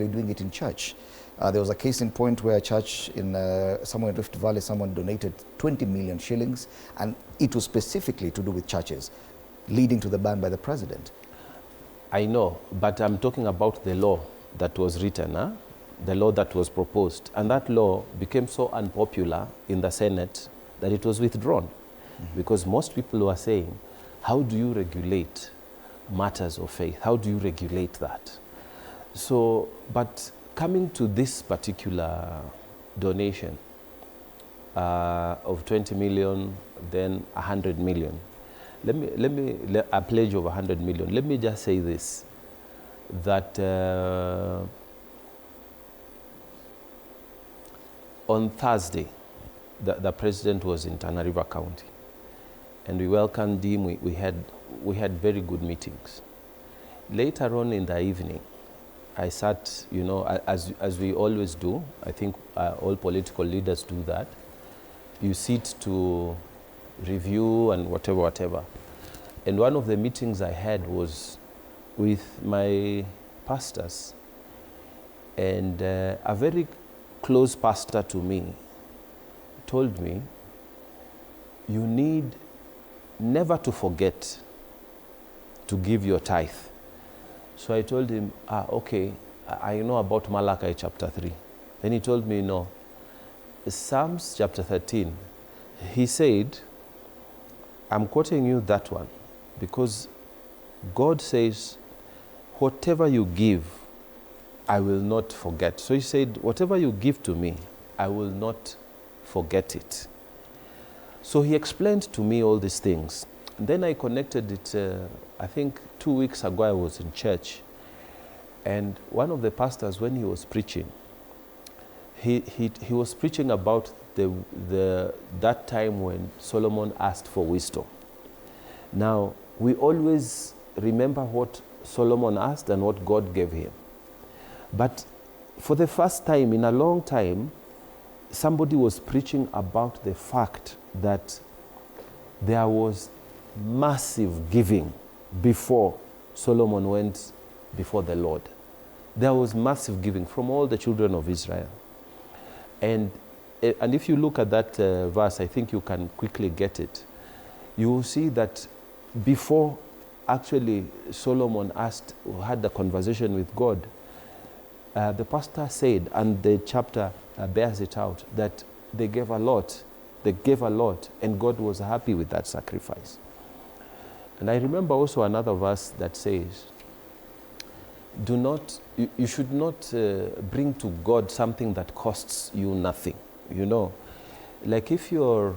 doing it in church. There was a case in point where a church in somewhere in Rift Valley, someone donated 20 million shillings, and it was specifically to do with churches, leading to the ban by the president. I know, but I'm talking about the law that was written, the law that was proposed. And that law became so unpopular in the Senate that it was withdrawn. Because most people were saying, how do you regulate matters of faith? How do you regulate that? So, but coming to this particular donation of 20 million, then 100 million, a pledge of 100 million. Let me just say this, that on Thursday, the president was in Tana River County, and we welcomed him. We had very good meetings. Later on in the evening, I sat, you know, as we always do. I think all political leaders do that. You sit to review and whatever. And one of the meetings I had was with my pastors, and a very close pastor to me told me, you need never to forget to give your tithe. So I told him, okay, I know about Malachi chapter 3. Then he told me, no, Psalms chapter 13. He said, I'm quoting you that one, because God says, whatever you give, I will not forget. So he said, whatever you give to me, I will not forget it. So he explained to me all these things. And then I connected it, I think 2 weeks ago I was in church, and one of the pastors, when he was preaching, he was preaching about that time when Solomon asked for wisdom. Now, we always remember what Solomon asked and what God gave him. But for the first time in a long time, somebody was preaching about the fact that there was massive giving before Solomon went before the Lord. There was massive giving from all the children of Israel. And if you look at that verse, I think you can quickly get it. You will see that before actually Solomon had the conversation with God, the pastor said, and the chapter bears it out, that they gave a lot, and God was happy with that sacrifice. And I remember also another verse that says, you should not bring to God something that costs you nothing. You know, like if you're,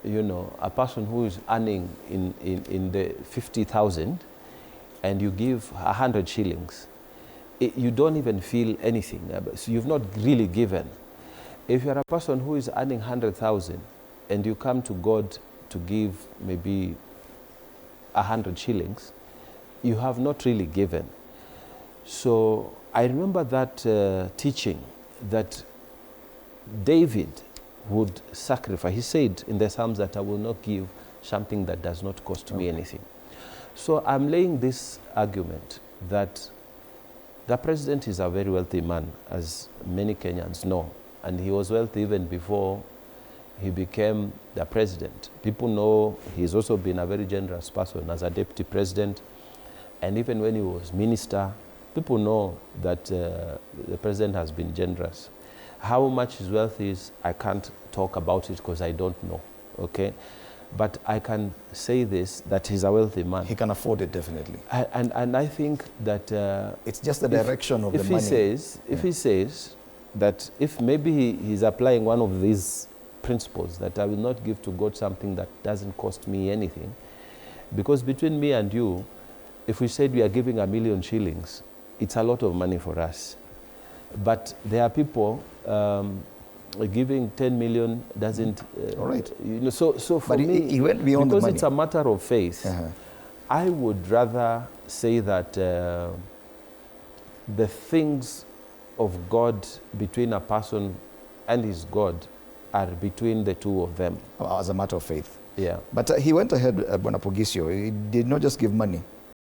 you know, a person who is earning in the 50,000 and you give 100 shillings, you don't even feel anything. So you've not really given. If you're a person who is earning 100,000 and you come to God to give maybe 100 shillings, you have not really given. So I remember that teaching that David would sacrifice. He said in the Psalms that I will not give something that does not cost me anything. So I'm laying this argument that the president is a very wealthy man, as many Kenyans know, and he was wealthy even before he became the president. People know he's also been a very generous person as a deputy president, and even when he was minister, people know that the president has been generous. How much his wealth is, I can't talk about it because I don't know, okay? But I can say this, that he's a wealthy man. He can afford it, definitely. And I think that... it's just the direction of the money. If he says that if maybe he's applying one of these principles, that I will not give to God something that doesn't cost me anything, because between me and you, if we said we are giving 1 million shillings, it's a lot of money for us. But there are people giving 10 million doesn't. All right. You know, so for me, he went beyond because the money. It's a matter of faith. I would rather say that the things of God between a person and his God are between the two of them. As a matter of faith. Yeah. But he went ahead, Bwana Pogisio. He did not just give money.